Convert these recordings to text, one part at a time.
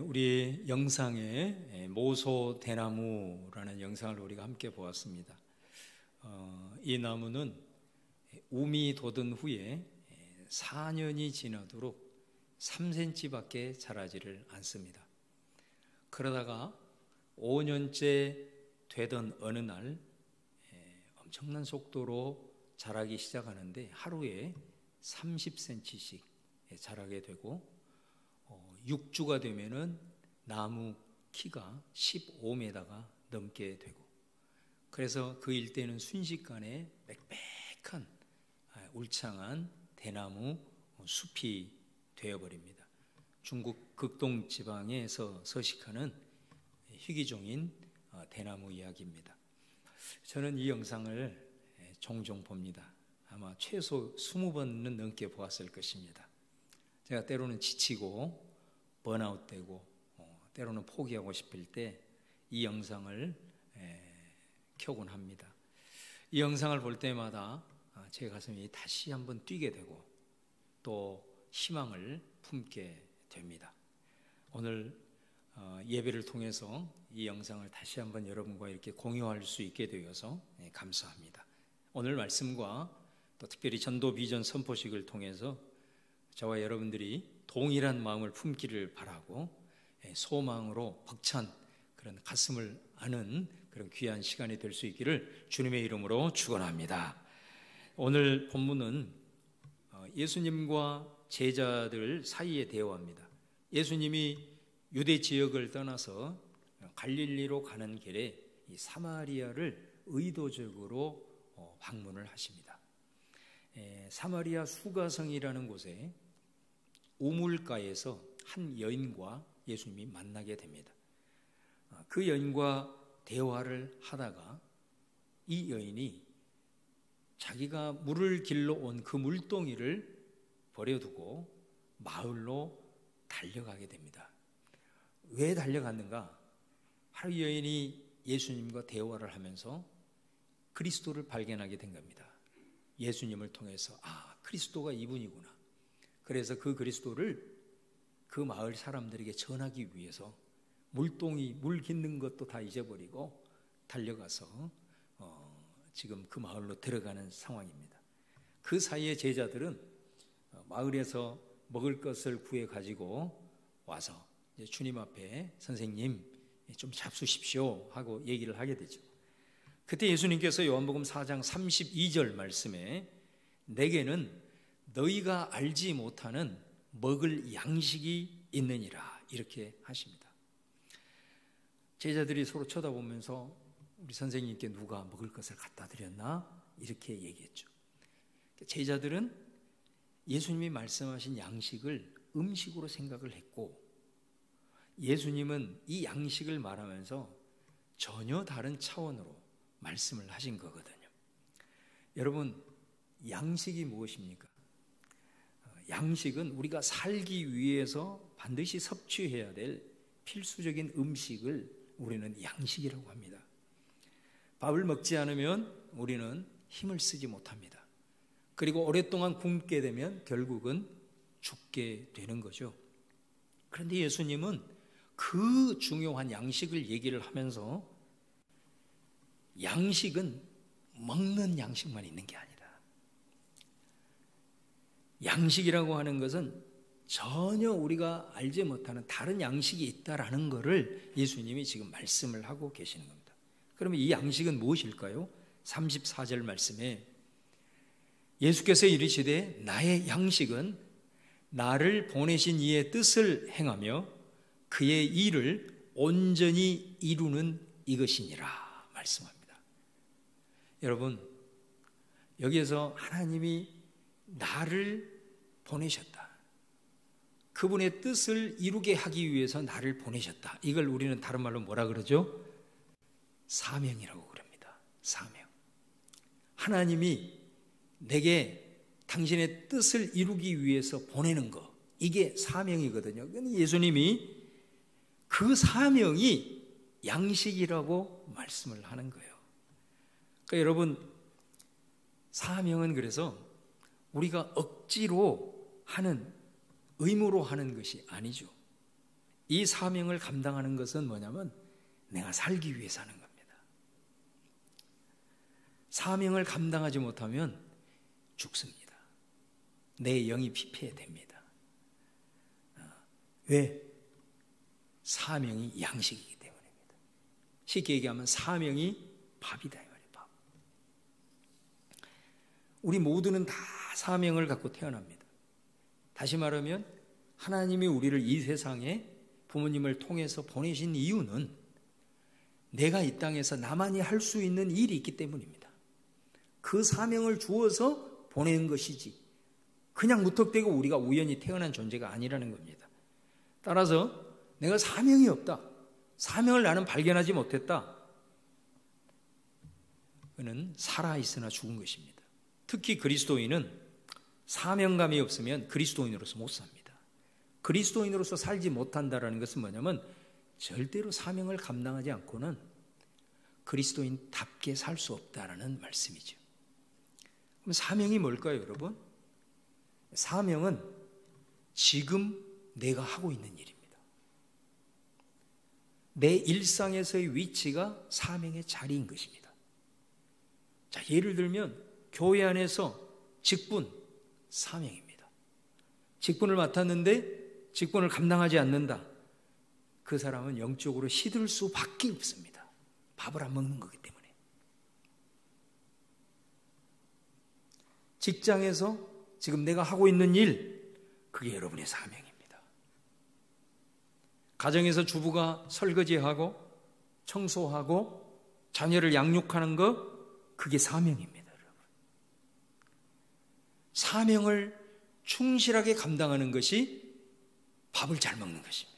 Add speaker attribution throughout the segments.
Speaker 1: 우리 영상에 모소 대나무라는 영상을 우리가 함께 보았습니다. 이 나무는 우미 돋은 후에 4년이 지나도록 3cm밖에 자라지를 않습니다. 그러다가 5년째 되던 어느 날 엄청난 속도로 자라기 시작하는데 하루에 30cm씩 자라게 되고 6주가 되면은 나무 키가 15m가 넘게 되고, 그래서 그 일대는 순식간에 빽빽한 울창한 대나무 숲이 되어버립니다. 중국 극동 지방에서 서식하는 희귀종인 대나무 이야기입니다. 저는 이 영상을 종종 봅니다. 아마 최소 20번은 넘게 보았을 것입니다. 제가 때로는 지치고 번아웃되고 때로는 포기하고 싶을 때 이 영상을 켜곤 합니다. 이 영상을 볼 때마다 제 가슴이 다시 한번 뛰게 되고 또 희망을 품게 됩니다. 오늘 예배를 통해서 이 영상을 다시 한번 여러분과 이렇게 공유할 수 있게 되어서 감사합니다. 오늘 말씀과 또 특별히 전도 비전 선포식을 통해서 저와 여러분들이 동일한 마음을 품기를 바라고 소망으로 벅찬 그런 가슴을 아는 그런 귀한 시간이 될 수 있기를 주님의 이름으로 축원합니다. 오늘 본문은 예수님과 제자들 사이의 대화입니다. 예수님이 유대 지역을 떠나서 갈릴리로 가는 길에 이 사마리아를 의도적으로 방문을 하십니다. 사마리아 수가성이라는 곳에 우물가에서 한 여인과 예수님이 만나게 됩니다. 그 여인과 대화를 하다가 이 여인이 자기가 물을 길러 온 그 물동이를 버려두고 마을로 달려가게 됩니다. 왜 달려갔는가? 하루 여인이 예수님과 대화를 하면서 그리스도를 발견하게 된 겁니다. 예수님을 통해서 그리스도가 이분이구나. 그래서 그 그리스도를 그 마을 사람들에게 전하기 위해서 물동이 물 깃는 것도 다 잊어버리고 달려가서 지금 그 마을로 들어가는 상황입니다. 그 사이에 제자들은 마을에서 먹을 것을 구해 가지고 와서 이제 주님 앞에 선생님 좀 잡수십시오 하고 얘기를 하게 되죠. 그때 예수님께서 요한복음 4장 32절 말씀에 내게는 너희가 알지 못하는 먹을 양식이 있느니라 이렇게 하십니다. 제자들이 서로 쳐다보면서 우리 선생님께 누가 먹을 것을 갖다 드렸나? 이렇게 얘기했죠. 제자들은 예수님이 말씀하신 양식을 음식으로 생각을 했고 예수님은 이 양식을 말하면서 전혀 다른 차원으로 말씀을 하신 거거든요. 여러분, 양식이 무엇입니까? 양식은 우리가 살기 위해서 반드시 섭취해야 될 필수적인 음식을 우리는 양식이라고 합니다. 밥을 먹지 않으면 우리는 힘을 쓰지 못합니다. 그리고 오랫동안 굶게 되면 결국은 죽게 되는 거죠. 그런데 예수님은 그 중요한 양식을 얘기를 하면서 양식은 먹는 양식만 있는 게 아니다. 양식이라고 하는 것은 전혀 우리가 알지 못하는 다른 양식이 있다라는 것을 예수님이 지금 말씀을 하고 계시는 겁니다. 그러면 이 양식은 무엇일까요? 34절 말씀에 예수께서 이르시되 나의 양식은 나를 보내신 이의 뜻을 행하며 그의 일을 온전히 이루는 이것이니라 말씀합니다. 여러분, 여기에서 하나님이 나를 보내셨다. 그분의 뜻을 이루게 하기 위해서 나를 보내셨다. 이걸 우리는 다른 말로 뭐라 그러죠? 사명이라고 그럽니다. 사명. 하나님이 내게 당신의 뜻을 이루기 위해서 보내는 거, 이게 사명이거든요. 예수님이 그 사명이 양식이라고 말씀을 하는 거예요. 그러니까 여러분, 사명은 그래서 우리가 억지로 하는, 의무로 하는 것이 아니죠. 이 사명을 감당하는 것은 뭐냐면 내가 살기 위해서 하는 겁니다. 사명을 감당하지 못하면 죽습니다. 내 영이 피폐해됩니다. 왜? 사명이 양식이기 때문입니다. 쉽게 얘기하면 사명이 밥이다 이 말이에요. 밥. 우리 모두는 다 사명을 갖고 태어납니다. 다시 말하면 하나님이 우리를 이 세상에 부모님을 통해서 보내신 이유는 내가 이 땅에서 나만이 할 수 있는 일이 있기 때문입니다. 그 사명을 주어서 보낸 것이지 그냥 무턱대고 우리가 우연히 태어난 존재가 아니라는 겁니다. 따라서 내가 사명이 없다, 사명을 나는 발견하지 못했다, 그는 살아있으나 죽은 것입니다. 특히 그리스도인은 사명감이 없으면 그리스도인으로서 못 삽니다. 그리스도인으로서 살지 못한다는 것은 뭐냐면 절대로 사명을 감당하지 않고는 그리스도인답게 살 수 없다는 말씀이죠. 그럼 사명이 뭘까요, 여러분? 사명은 지금 내가 하고 있는 일입니다. 내 일상에서의 위치가 사명의 자리인 것입니다. 자, 예를 들면 교회 안에서 직분, 사명입니다. 직분을 맡았는데 직분을 감당하지 않는다. 그 사람은 영적으로 시들 수밖에 없습니다. 밥을 안 먹는 거기 때문에. 직장에서 지금 내가 하고 있는 일, 그게 여러분의 사명입니다. 가정에서 주부가 설거지하고 청소하고 자녀를 양육하는 것, 그게 사명입니다, 여러분. 사명을 충실하게 감당하는 것이 밥을 잘 먹는 것입니다.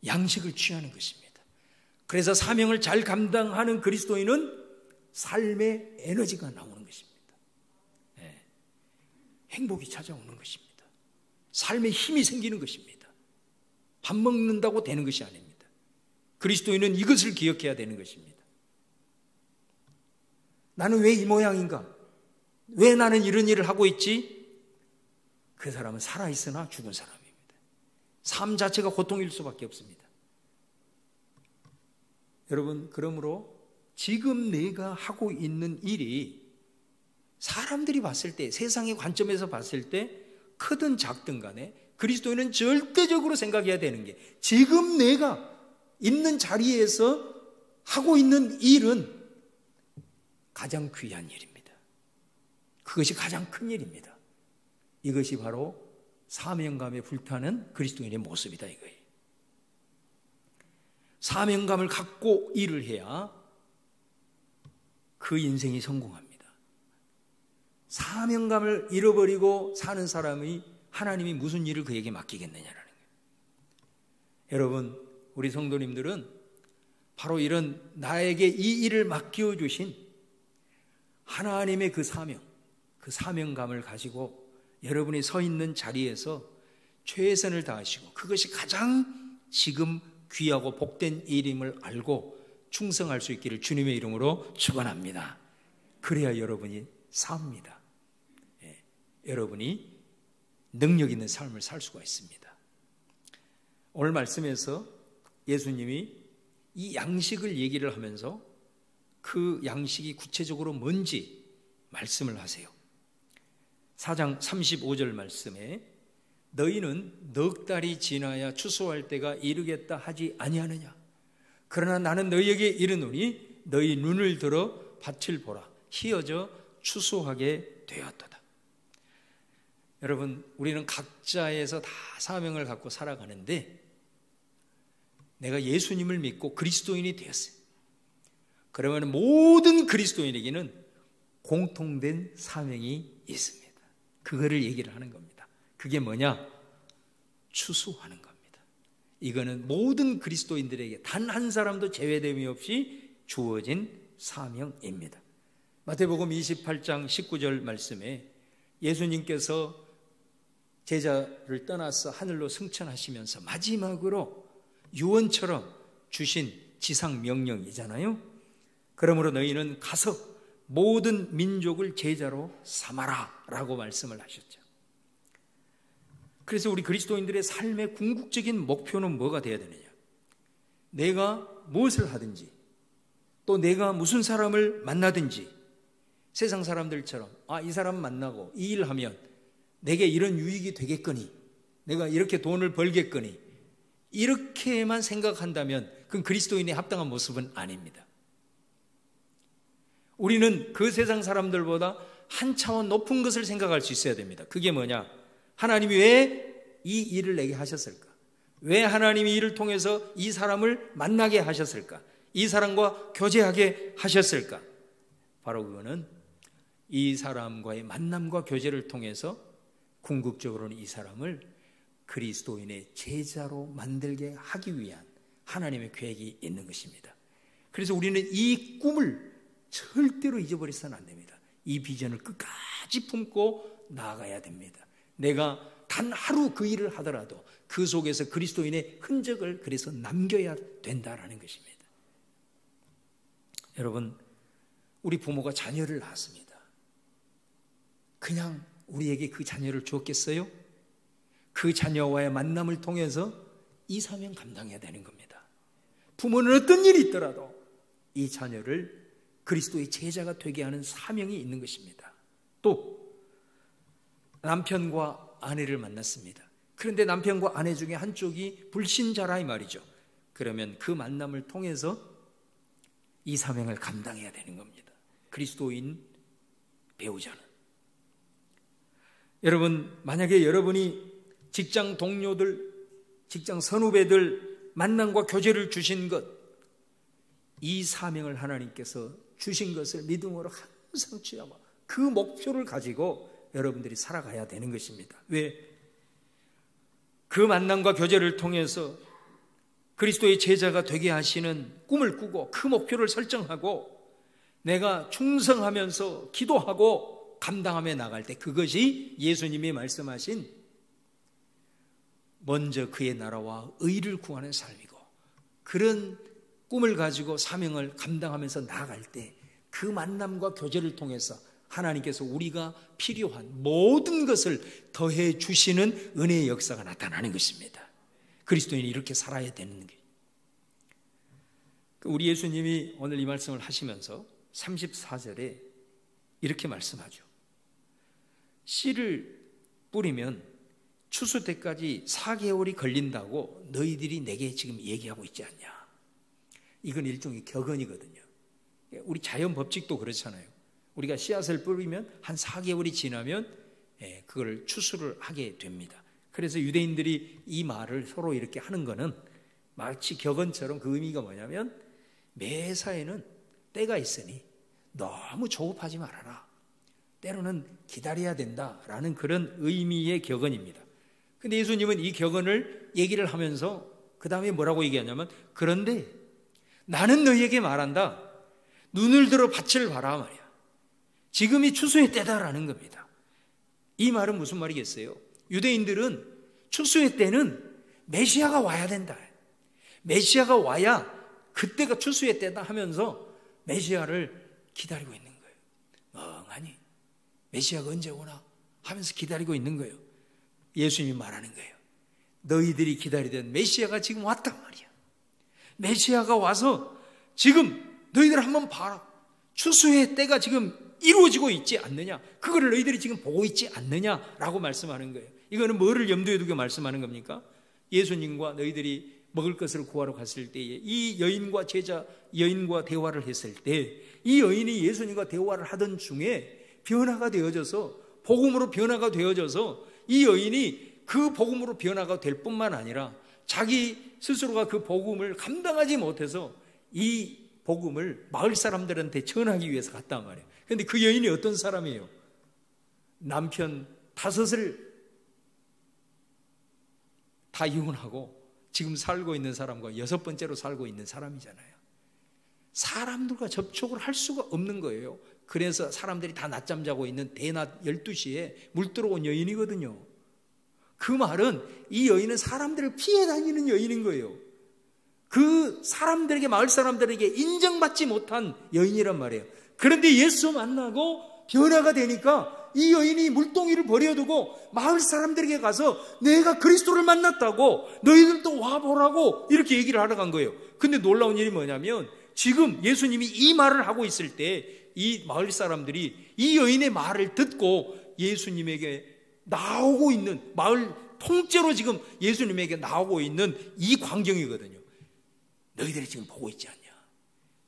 Speaker 1: 양식을 취하는 것입니다. 그래서 사명을 잘 감당하는 그리스도인은 삶의 에너지가 나오는 것입니다. 네. 행복이 찾아오는 것입니다. 삶에 힘이 생기는 것입니다. 밥 먹는다고 되는 것이 아닙니다. 그리스도인은 이것을 기억해야 되는 것입니다. 나는 왜 이 모양인가? 왜 나는 이런 일을 하고 있지? 그 사람은 살아있으나 죽은 사람입니다. 삶 자체가 고통일 수밖에 없습니다. 여러분, 그러므로 지금 내가 하고 있는 일이 사람들이 봤을 때, 세상의 관점에서 봤을 때 크든 작든 간에 그리스도인은 절대적으로 생각해야 되는 게 지금 내가 있는 자리에서 하고 있는 일은 가장 귀한 일입니다. 그것이 가장 큰 일입니다. 이것이 바로 사명감에 불타는 그리스도인의 모습이다 이거예요. 사명감을 갖고 일을 해야 그 인생이 성공합니다. 사명감을 잃어버리고 사는 사람이 하나님이 무슨 일을 그에게 맡기겠느냐라는 거예요. 여러분, 우리 성도님들은 바로 이런 나에게 이 일을 맡겨주신 하나님의 그 사명, 그 사명감을 가지고 여러분이 서 있는 자리에서 최선을 다하시고 그것이 가장 지금 귀하고 복된 일임을 알고 충성할 수 있기를 주님의 이름으로 축원합니다. 그래야 여러분이 삽니다. 여러분이 능력 있는 삶을 살 수가 있습니다. 오늘 말씀에서 예수님이 이 양식을 얘기를 하면서 그 양식이 구체적으로 뭔지 말씀을 하세요. 4장 35절 말씀에 너희는 넉 달이 지나야 추수할 때가 이르겠다 하지 아니하느냐. 그러나 나는 너희에게 이르노니 너희 눈을 들어 밭을 보라. 희어져 추수하게 되었도다. 여러분, 우리는 각자에서 다 사명을 갖고 살아가는데 내가 예수님을 믿고 그리스도인이 되었어요. 그러면 모든 그리스도인에게는 공통된 사명이 있습니다. 그거를 얘기를 하는 겁니다. 그게 뭐냐? 추수하는 겁니다. 이거는 모든 그리스도인들에게 단 한 사람도 제외됨이 없이 주어진 사명입니다. 마태복음 28장 19절 말씀에 예수님께서 제자를 떠나서 하늘로 승천하시면서 마지막으로 유언처럼 주신 지상 명령이잖아요. 그러므로 너희는 가서 모든 민족을 제자로 삼아라 라고 말씀을 하셨죠. 그래서 우리 그리스도인들의 삶의 궁극적인 목표는 뭐가 되어야 되느냐? 내가 무엇을 하든지, 또 내가 무슨 사람을 만나든지, 세상 사람들처럼 이 사람 만나고 이 일 하면 내게 이런 유익이 되겠거니, 내가 이렇게 돈을 벌겠거니, 이렇게만 생각한다면 그건 그리스도인의 합당한 모습은 아닙니다. 우리는 그 세상 사람들보다 한 차원 높은 것을 생각할 수 있어야 됩니다. 그게 뭐냐? 하나님이 왜 이 일을 내게 하셨을까? 왜 하나님이 이를 통해서 이 사람을 만나게 하셨을까? 이 사람과 교제하게 하셨을까? 바로 그거는 이 사람과의 만남과 교제를 통해서 궁극적으로는 이 사람을 그리스도인의 제자로 만들게 하기 위한 하나님의 계획이 있는 것입니다. 그래서 우리는 이 꿈을 절대로 잊어버려서는 안 됩니다. 이 비전을 끝까지 품고 나아가야 됩니다. 내가 단 하루 그 일을 하더라도 그 속에서 그리스도인의 흔적을 그래서 남겨야 된다라는 것입니다. 여러분, 우리 부모가 자녀를 낳았습니다. 그냥 우리에게 그 자녀를 주었겠어요? 그 자녀와의 만남을 통해서 이 사명 감당해야 되는 겁니다. 부모는 어떤 일이 있더라도 이 자녀를 그리스도의 제자가 되게 하는 사명이 있는 것입니다. 또 남편과 아내를 만났습니다. 그런데 남편과 아내 중에 한쪽이 불신자라 이 말이죠. 그러면 그 만남을 통해서 이 사명을 감당해야 되는 겁니다. 그리스도인 배우자는. 여러분, 만약에 여러분이 직장 동료들, 직장 선후배들 만남과 교제를 주신 것, 이 사명을 하나님께서 주신 것을 믿음으로 항상 취하고 그 목표를 가지고 여러분들이 살아가야 되는 것입니다. 왜? 그 만남과 교제를 통해서 그리스도의 제자가 되게 하시는 꿈을 꾸고 그 목표를 설정하고 내가 충성하면서 기도하고 감당하며 나갈 때, 그것이 예수님이 말씀하신 먼저 그의 나라와 의를 구하는 삶이고, 그런 꿈을 가지고 사명을 감당하면서 나아갈 때 그 만남과 교제를 통해서 하나님께서 우리가 필요한 모든 것을 더해 주시는 은혜의 역사가 나타나는 것입니다. 그리스도인이 이렇게 살아야 되는 게. 우리 예수님이 오늘 이 말씀을 하시면서 34절에 이렇게 말씀하죠. 씨를 뿌리면 추수 때까지 4개월이 걸린다고 너희들이 내게 지금 얘기하고 있지 않냐. 이건 일종의 격언이거든요. 우리 자연 법칙도 그렇잖아요. 우리가 씨앗을 뿌리면 한 4개월이 지나면 그걸 추수를 하게 됩니다. 그래서 유대인들이 이 말을 서로 이렇게 하는 거는 마치 격언처럼, 그 의미가 뭐냐면 매사에는 때가 있으니 너무 조급하지 말아라. 때로는 기다려야 된다라는 그런 의미의 격언입니다. 근데 예수님은 이 격언을 얘기를 하면서 그 다음에 뭐라고 얘기하냐면, 그런데 나는 너희에게 말한다. 눈을 들어 밭을 봐라 말이야. 지금이 추수의 때다라는 겁니다. 이 말은 무슨 말이겠어요? 유대인들은 추수의 때는 메시아가 와야 된다. 메시아가 와야 그때가 추수의 때다 하면서 메시아를 기다리고 있는 거예요. 멍하니 메시아가 언제 오나 하면서 기다리고 있는 거예요. 예수님이 말하는 거예요. 너희들이 기다리던 메시아가 지금 왔단 말이야. 메시아가 와서 지금 너희들 한번 봐라. 추수의 때가 지금 이루어지고 있지 않느냐. 그거를 너희들이 지금 보고 있지 않느냐라고 말씀하는 거예요. 이거는 뭐를 염두에 두고 말씀하는 겁니까? 예수님과 너희들이 먹을 것을 구하러 갔을 때에 이 여인과 여인과 대화를 했을 때, 이 여인이 예수님과 대화를 하던 중에 변화가 되어져서, 복음으로 변화가 되어져서 이 여인이 그 복음으로 변화가 될 뿐만 아니라 자기 스스로가 그 복음을 감당하지 못해서 이 복음을 마을 사람들한테 전하기 위해서 갔단 말이에요. 그런데 그 여인이 어떤 사람이에요? 남편 5을 다 이혼하고 지금 살고 있는 사람과 6번째로 살고 있는 사람이잖아요. 사람들과 접촉을 할 수가 없는 거예요. 그래서 사람들이 다 낮잠 자고 있는 대낮 12시에 물 들어온 여인이거든요. 그 말은 이 여인은 사람들을 피해 다니는 여인인 거예요. 그 사람들에게, 마을 사람들에게 인정받지 못한 여인이란 말이에요. 그런데 예수 만나고 변화가 되니까 이 여인이 물동이를 버려두고 마을 사람들에게 가서 내가 그리스도를 만났다고 너희들도 와보라고 이렇게 얘기를 하러 간 거예요. 근데 놀라운 일이 뭐냐면 지금 예수님이 이 말을 하고 있을 때 이 마을 사람들이 이 여인의 말을 듣고 예수님에게 나오고 있는, 마을 통째로 지금 예수님에게 나오고 있는 이 광경이거든요. 너희들이 지금 보고 있지 않냐?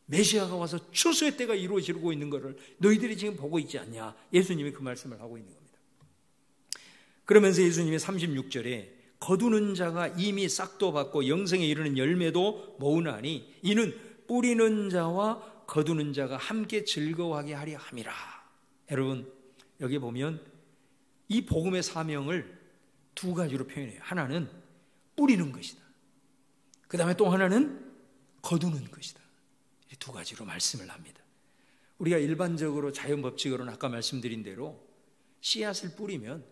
Speaker 1: 메시아가 와서 추수의 때가 이루어지고 있는 것을 너희들이 지금 보고 있지 않냐? 예수님이 그 말씀을 하고 있는 겁니다. 그러면서 예수님이 36절에 거두는 자가 이미 싹도 받고 영생에 이르는 열매도 모으나니 이는 뿌리는 자와 거두는 자가 함께 즐거워하게 하려 함이라. 여러분, 여기 보면 이 복음의 사명을 두 가지로 표현해요. 하나는 뿌리는 것이다. 그 다음에 또 하나는 거두는 것이다. 이 두 가지로 말씀을 합니다. 우리가 일반적으로 자연법칙으로는 아까 말씀드린 대로 씨앗을 뿌리면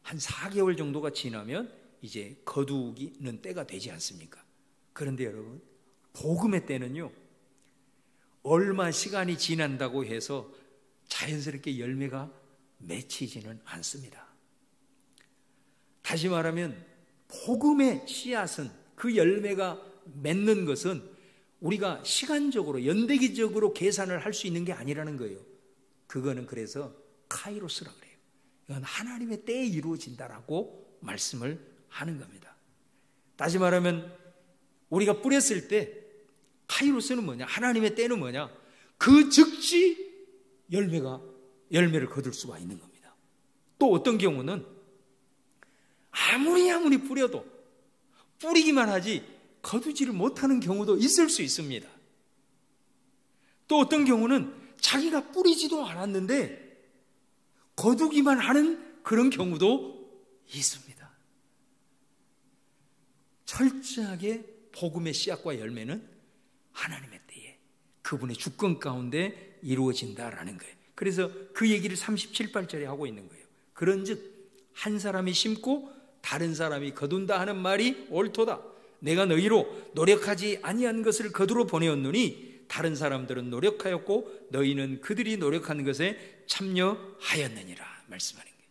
Speaker 1: 한 4개월 정도가 지나면 이제 거두기는 때가 되지 않습니까? 그런데 여러분, 복음의 때는요, 얼마 시간이 지난다고 해서 자연스럽게 열매가 맺히지는 않습니다. 다시 말하면 복음의 씨앗은, 그 열매가 맺는 것은 우리가 시간적으로 연대기적으로 계산을 할 수 있는 게 아니라는 거예요. 그거는 그래서 카이로스라 그래요. 이건 하나님의 때에 이루어진다라고 말씀을 하는 겁니다. 다시 말하면 우리가 뿌렸을 때 카이로스는 뭐냐? 하나님의 때는 뭐냐? 그 즉시 열매를 거둘 수가 있는 겁니다. 또 어떤 경우는 아무리 뿌려도 뿌리기만 하지 거두지를 못하는 경우도 있을 수 있습니다. 또 어떤 경우는 자기가 뿌리지도 않았는데 거두기만 하는 그런 경우도 있습니다. 철저하게 복음의 씨앗과 열매는 하나님의 때에 그분의 주권 가운데 이루어진다라는 거예요. 그래서 그 얘기를 37절에 하고 있는 거예요. 그런즉 한 사람이 심고 다른 사람이 거둔다 하는 말이 옳도다. 내가 너희로 노력하지 아니한 것을 거두러 보내었노니 다른 사람들은 노력하였고 너희는 그들이 노력한 것에 참여하였느니라 말씀하는 거예요.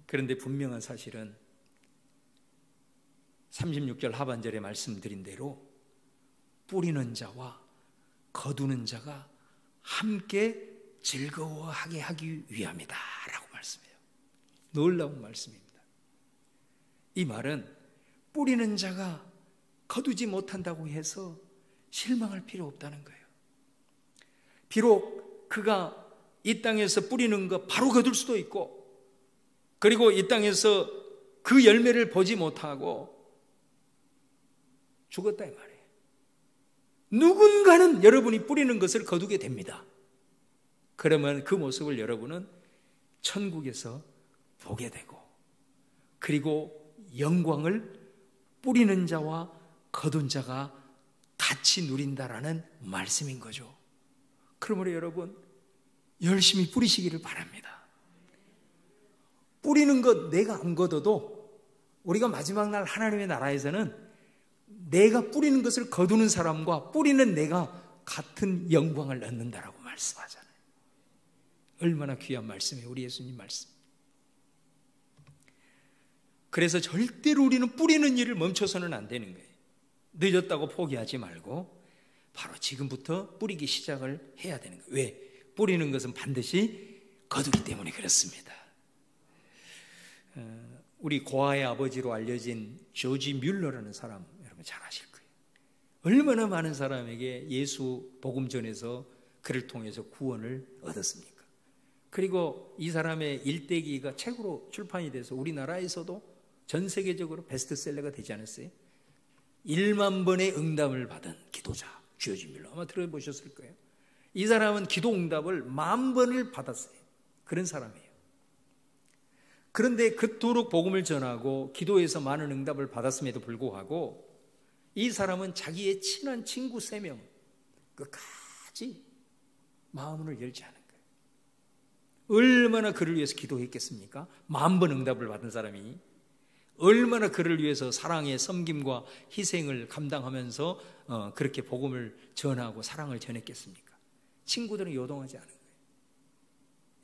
Speaker 1: 그런데 분명한 사실은 36절 하반절에 말씀드린 대로 뿌리는 자와 거두는 자가 함께 즐거워하게 하기 위함이다 라고 말씀해요. 놀라운 말씀입니다. 이 말은 뿌리는 자가 거두지 못한다고 해서 실망할 필요 없다는 거예요. 비록 그가 이 땅에서 뿌리는 거 바로 거둘 수도 있고, 그리고 이 땅에서 그 열매를 보지 못하고 죽었다 이 말이에요. 누군가는 여러분이 뿌리는 것을 거두게 됩니다. 그러면 그 모습을 여러분은 천국에서 보게 되고, 그리고 영광을 뿌리는 자와 거둔 자가 같이 누린다라는 말씀인 거죠. 그러므로 여러분 열심히 뿌리시기를 바랍니다. 뿌리는 것 내가 안 거둬도 우리가 마지막 날 하나님의 나라에서는 내가 뿌리는 것을 거두는 사람과 뿌리는 내가 같은 영광을 얻는다라고 말씀하잖아요. 얼마나 귀한 말씀이에요. 우리 예수님 말씀. 그래서 절대로 우리는 뿌리는 일을 멈춰서는 안 되는 거예요. 늦었다고 포기하지 말고 바로 지금부터 뿌리기 시작을 해야 되는 거예요. 왜? 뿌리는 것은 반드시 거두기 때문에 그렇습니다. 우리 고아의 아버지로 알려진 조지 뮬러라는 사람 여러분 잘 아실 거예요. 얼마나 많은 사람에게 예수 복음 전해서 그를 통해서 구원을 얻었습니까? 그리고 이 사람의 일대기가 책으로 출판이 돼서 우리나라에서도 전 세계적으로 베스트셀러가 되지 않았어요? 1만 번의 응답을 받은 기도자 조지 뮬러, 아마 들어보셨을 거예요. 이 사람은 기도 응답을 10,000번을 받았어요. 그런 사람이에요. 그런데 그토록 복음을 전하고 기도에서 많은 응답을 받았음에도 불구하고 이 사람은 자기의 친한 친구 3명 끝까지 마음을 열지 않은 거예요. 얼마나 그를 위해서 기도했겠습니까? 10,000번 응답을 받은 사람이 얼마나 그를 위해서 사랑의 섬김과 희생을 감당하면서 그렇게 복음을 전하고 사랑을 전했겠습니까? 친구들은 요동하지 않은 거예요.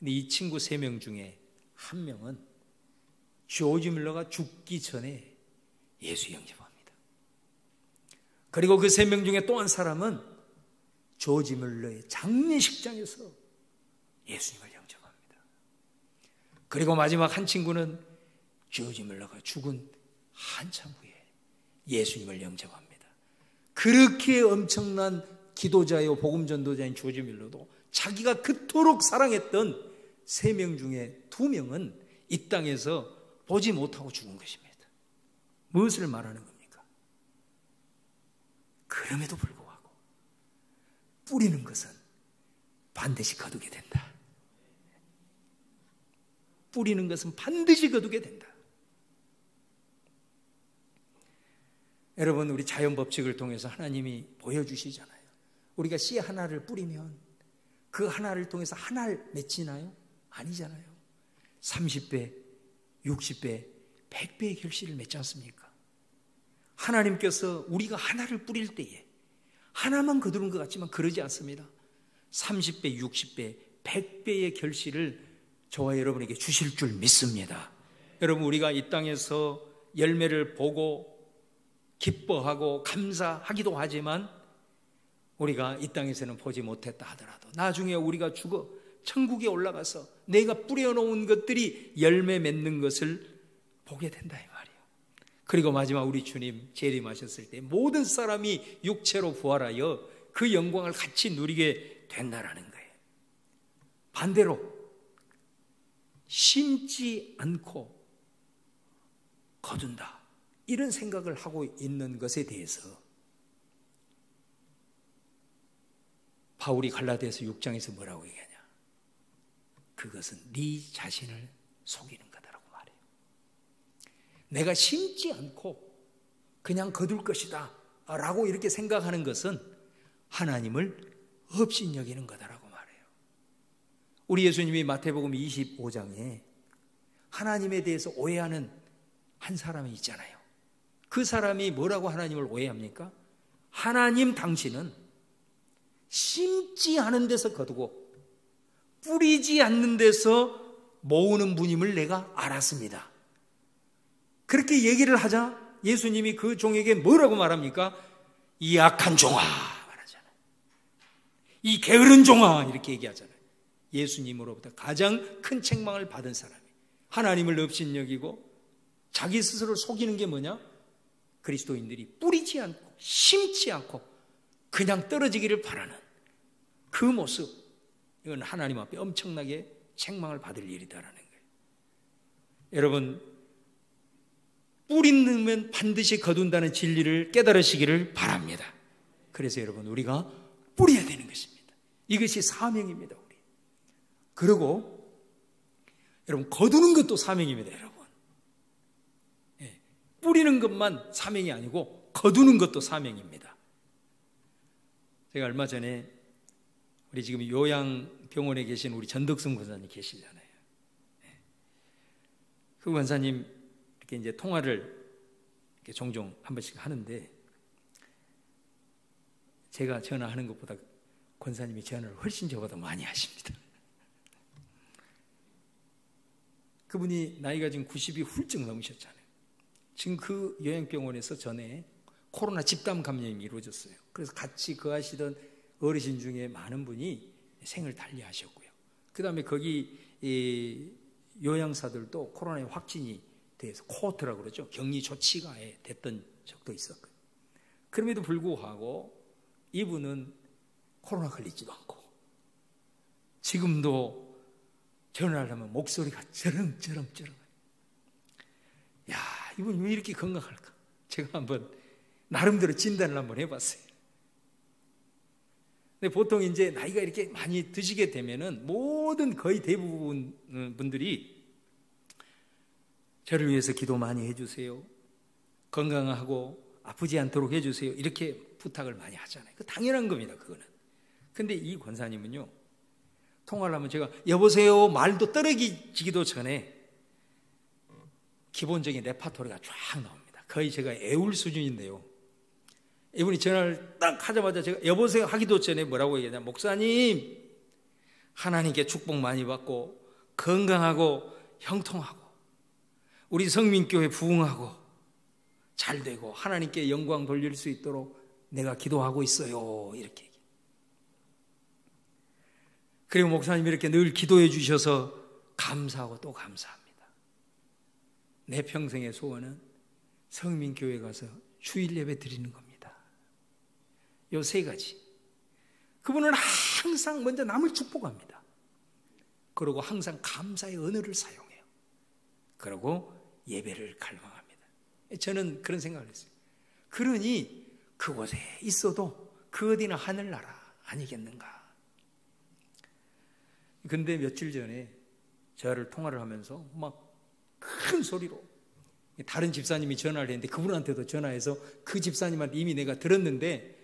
Speaker 1: 근데 이 친구 3명 중에 한 명은 조지 밀러가 죽기 전에 예수 영접합니다. 그리고 그 3명 중에 또 한 사람은 조지 밀러의 장례식장에서 예수님을 영접합니다. 그리고 마지막 한 친구는 조지 밀러가 죽은 한참 후에 예수님을 영접합니다. 그렇게 엄청난 기도자요 복음 전도자인 조지 밀러도 자기가 그토록 사랑했던 3명 중에 2명은 이 땅에서 보지 못하고 죽은 것입니다. 무엇을 말하는 겁니까? 그럼에도 불구하고 뿌리는 것은 반드시 거두게 된다. 뿌리는 것은 반드시 거두게 된다. 여러분, 우리 자연 법칙을 통해서 하나님이 보여주시잖아요. 우리가 씨 하나를 뿌리면 그 하나를 통해서 하나를 맺히나요? 아니잖아요. 30배, 60배, 100배의 결실을 맺지 않습니까? 하나님께서 우리가 하나를 뿌릴 때에 하나만 거두는 것 같지만 그러지 않습니다. 30배, 60배, 100배의 결실을 저와 여러분에게 주실 줄 믿습니다. 여러분, 우리가 이 땅에서 열매를 보고 기뻐하고 감사하기도 하지만 우리가 이 땅에서는 보지 못했다 하더라도 나중에 우리가 죽어 천국에 올라가서 내가 뿌려놓은 것들이 열매 맺는 것을 보게 된다 이 말이에요. 그리고 마지막 우리 주님 재림하셨을 때 모든 사람이 육체로 부활하여 그 영광을 같이 누리게 된다라는 거예요. 반대로 심지 않고 거둔다 이런 생각을 하고 있는 것에 대해서 바울이 갈라디아서 6장에서 뭐라고 얘기하냐? 그것은 네 자신을 속이는 거다라고 말해요. 내가 심지 않고 그냥 거둘 것이다 라고 이렇게 생각하는 것은 하나님을 업신여기는 거다라고 말해요. 우리 예수님이 마태복음 25장에 하나님에 대해서 오해하는 한 사람이 있잖아요. 그 사람이 뭐라고 하나님을 오해합니까? 하나님 당신은 심지 않은 데서 거두고 뿌리지 않는 데서 모으는 분임을 내가 알았습니다. 그렇게 얘기를 하자 예수님이 그 종에게 뭐라고 말합니까? 이 악한 종아 말하잖아요. 이 게으른 종아 이렇게 얘기하잖아요. 예수님으로부터 가장 큰 책망을 받은 사람이 하나님을 업신여기고 자기 스스로를 속이는 게 뭐냐? 그리스도인들이 뿌리지 않고 심지 않고 그냥 떨어지기를 바라는 그 모습, 이건 하나님 앞에 엄청나게 책망을 받을 일이다라는 거예요. 여러분, 뿌리면 반드시 거둔다는 진리를 깨달으시기를 바랍니다. 그래서 여러분, 우리가 뿌려야 되는 것입니다. 이것이 사명입니다. 우리. 그리고 여러분, 거두는 것도 사명입니다. 여러분, 뿌리는 것만 사명이 아니고 거두는 것도 사명입니다. 제가 얼마 전에 우리 지금 요양병원에 계신 우리 전덕승 권사님 계시잖아요. 그 권사님 이렇게 이제 통화를 이렇게 종종 한 번씩 하는데 제가 전화하는 것보다 권사님이 전화를 훨씬 저보다 많이 하십니다. 그분이 나이가 지금 90이 훌쩍 넘으셨잖아요. 지금 그 요양병원에서 전에 코로나 집단 감염이 이루어졌어요. 그래서 같이 거하시던 어르신 중에 많은 분이 생을 달리하셨고요. 그 다음에 거기 요양사들도 코로나에 확진이 돼서 코호트라고 그러죠. 격리 조치가 됐던 적도 있었고요. 그럼에도 불구하고 이분은 코로나 걸리지도 않고 지금도 전화를 하면 목소리가 쩌렁쩌렁쩌렁. 야, 이분 왜 이렇게 건강할까? 제가 한번 나름대로 진단을 한번 해봤어요. 근데 보통 이제 나이가 이렇게 많이 드시게 되면은 모든 거의 대부분 분들이 저를 위해서 기도 많이 해주세요. 건강하고 아프지 않도록 해주세요. 이렇게 부탁을 많이 하잖아요. 그 당연한 겁니다. 그거는. 근데 이 권사님은요, 통화를 하면 제가 여보세요 말도 떨어지기도 전에 기본적인 레파토리가 쫙 나옵니다. 거의 제가 애울 수준인데요. 이분이 전화를 딱 하자마자 제가 여보세요 하기도 전에 뭐라고 얘기하냐, 목사님 하나님께 축복 많이 받고 건강하고 형통하고 우리 성민교회 부흥하고 잘 되고 하나님께 영광 돌릴 수 있도록 내가 기도하고 있어요. 이렇게. 그리고 목사님이 이렇게 늘 기도해 주셔서 감사하고 또 감사합니다. 내 평생의 소원은 성민교회 가서 주일 예배 드리는 겁니다. 요 세 가지. 그분은 항상 먼저 남을 축복합니다. 그리고 항상 감사의 언어를 사용해요. 그리고 예배를 갈망합니다. 저는 그런 생각을 했어요. 그러니 그곳에 있어도 그 어디나 하늘나라 아니겠는가. 근데 며칠 전에 저를 통화를 하면서 막 큰 소리로 다른 집사님이 전화를 했는데 그분한테도 전화해서 그 집사님한테 이미 내가 들었는데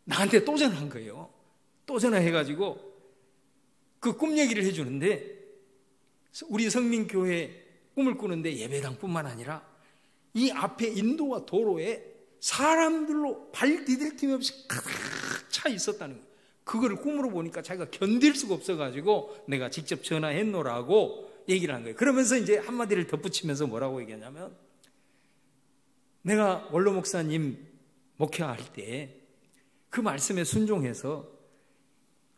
Speaker 1: 나한테 또 전화한 거예요. 또 전화해가지고 그 꿈 얘기를 해주는데 우리 성민교회 꿈을 꾸는데 예배당뿐만 아니라 이 앞에 인도와 도로에 사람들로 발 디딜 틈 없이 가득 차 있었다는 거예요. 그거를 꿈으로 보니까 자기가 견딜 수가 없어가지고 내가 직접 전화했노라고 얘기를 한 거예요. 그러면서 이제 한마디를 덧붙이면서 뭐라고 얘기하냐면 내가 원로 목사님 목회할 때 그 말씀에 순종해서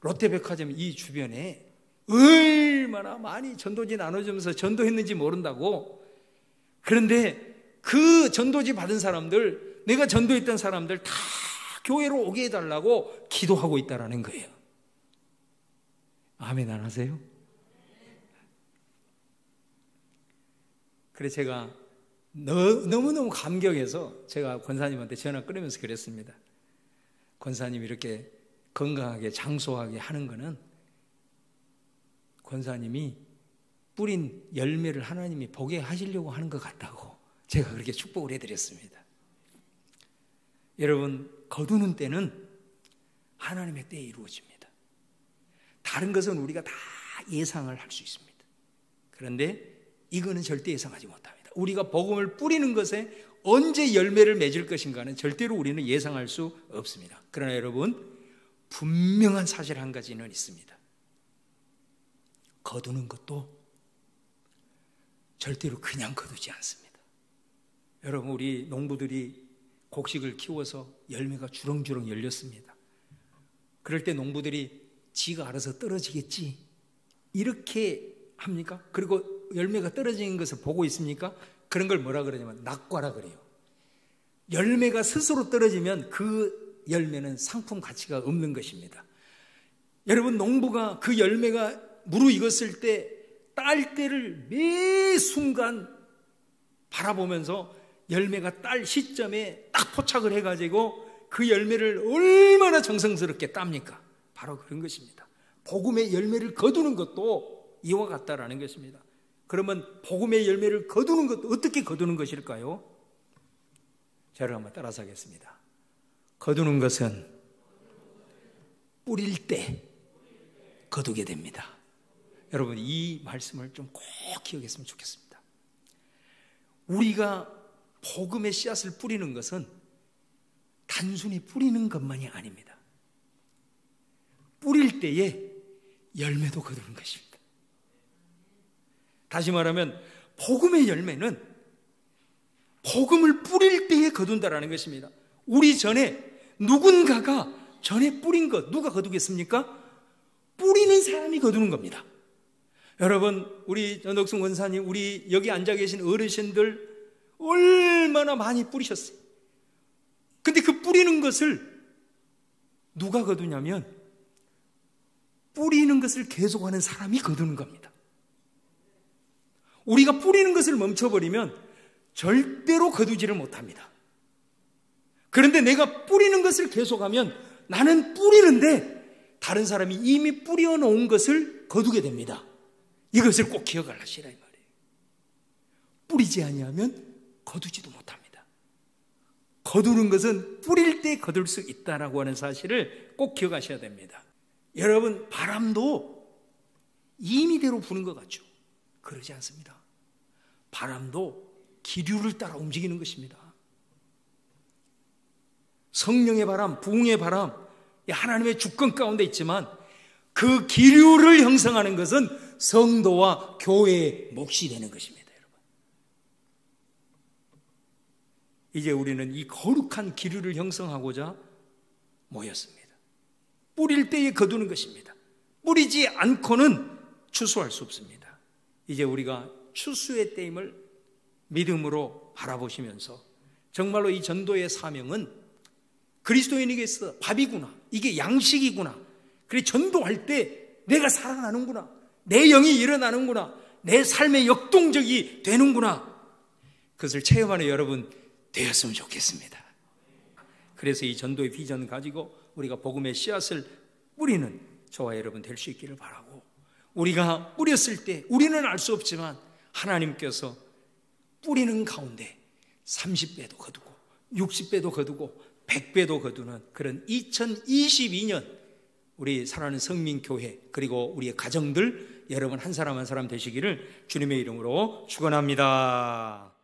Speaker 1: 롯데백화점 이 주변에 얼마나 많이 전도지 나눠주면서 전도했는지 모른다고. 그런데 그 전도지 받은 사람들, 내가 전도했던 사람들 다 교회로 오게 해달라고 기도하고 있다라는 거예요. 아멘 안 하세요? 그래서 제가 너무너무 감격해서 제가 권사님한테 전화 끊으면서 그랬습니다. 권사님이 이렇게 건강하게 장소하게 하는 거는 권사님이 뿌린 열매를 하나님이 보게 하시려고 하는 것 같다고 제가 그렇게 축복을 해드렸습니다. 여러분, 거두는 때는 하나님의 때에 이루어집니다. 다른 것은 우리가 다 예상을 할 수 있습니다. 그런데 이거는 절대 예상하지 못합니다. 우리가 복음을 뿌리는 것에 언제 열매를 맺을 것인가는 절대로 우리는 예상할 수 없습니다. 그러나 여러분, 분명한 사실 한 가지는 있습니다. 거두는 것도 절대로 그냥 거두지 않습니다. 여러분, 우리 농부들이 곡식을 키워서 열매가 주렁주렁 열렸습니다. 그럴 때 농부들이 지가 알아서 떨어지겠지 이렇게 합니까? 그리고 열매가 떨어지는 것을 보고 있습니까? 그런 걸 뭐라 그러냐면 낙과라 그래요. 열매가 스스로 떨어지면 그 열매는 상품 가치가 없는 것입니다. 여러분, 농부가 그 열매가 무르익었을 때 딸 때를 매 순간 바라보면서 열매가 딸 시점에 딱 포착을 해가지고 그 열매를 얼마나 정성스럽게 땁니까? 바로 그런 것입니다. 복음의 열매를 거두는 것도 이와 같다라는 것입니다. 그러면 복음의 열매를 거두는 것도 어떻게 거두는 것일까요? 저를 한번 따라서 하겠습니다. 거두는 것은 뿌릴 때 거두게 됩니다. 여러분, 이 말씀을 좀 꼭 기억했으면 좋겠습니다. 우리가 복음의 씨앗을 뿌리는 것은 단순히 뿌리는 것만이 아닙니다. 뿌릴 때에 열매도 거두는 것입니다. 다시 말하면 복음의 열매는 복음을 뿌릴 때에 거둔다라는 것입니다. 우리 전에 누군가가 전에 뿌린 것 누가 거두겠습니까? 뿌리는 사람이 거두는 겁니다. 여러분, 우리 전덕승 원사님, 우리 여기 앉아 계신 어르신들 얼마나 많이 뿌리셨어요. 근데 그 뿌리는 것을 누가 거두냐면 뿌리는 것을 계속하는 사람이 거두는 겁니다. 우리가 뿌리는 것을 멈춰버리면 절대로 거두지를 못합니다. 그런데 내가 뿌리는 것을 계속하면 나는 뿌리는데 다른 사람이 이미 뿌려놓은 것을 거두게 됩니다. 이것을 꼭 기억을 하시라 이 말이에요. 뿌리지 아니하면 거두지도 못합니다. 거두는 것은 뿌릴 때 거둘 수 있다라고 하는 사실을 꼭 기억하셔야 됩니다. 여러분, 바람도 임의대로 부는 것 같죠? 그러지 않습니다. 바람도 기류를 따라 움직이는 것입니다. 성령의 바람, 부흥의 바람, 하나님의 주권 가운데 있지만 그 기류를 형성하는 것은 성도와 교회의 몫이 되는 것입니다, 여러분. 이제 우리는 이 거룩한 기류를 형성하고자 모였습니다. 뿌릴 때에 거두는 것입니다. 뿌리지 않고는 추수할 수 없습니다. 이제 우리가 추수의 때임을 믿음으로 바라보시면서 정말로 이 전도의 사명은 그리스도인에게서 밥이구나, 이게 양식이구나, 그래 전도할 때 내가 살아나는구나, 내 영이 일어나는구나, 내 삶의 역동적이 되는구나, 그것을 체험하는 여러분 되었으면 좋겠습니다. 그래서 이 전도의 비전 가지고 우리가 복음의 씨앗을 뿌리는 저와 여러분 될 수 있기를 바라고, 우리가 뿌렸을 때 우리는 알 수 없지만 하나님께서 뿌리는 가운데 30배도 거두고 60배도 거두고 100배도 거두는 그런 2022년 우리 사랑하는 성민교회 그리고 우리의 가정들 여러분 한 사람 한 사람 되시기를 주님의 이름으로 축원합니다.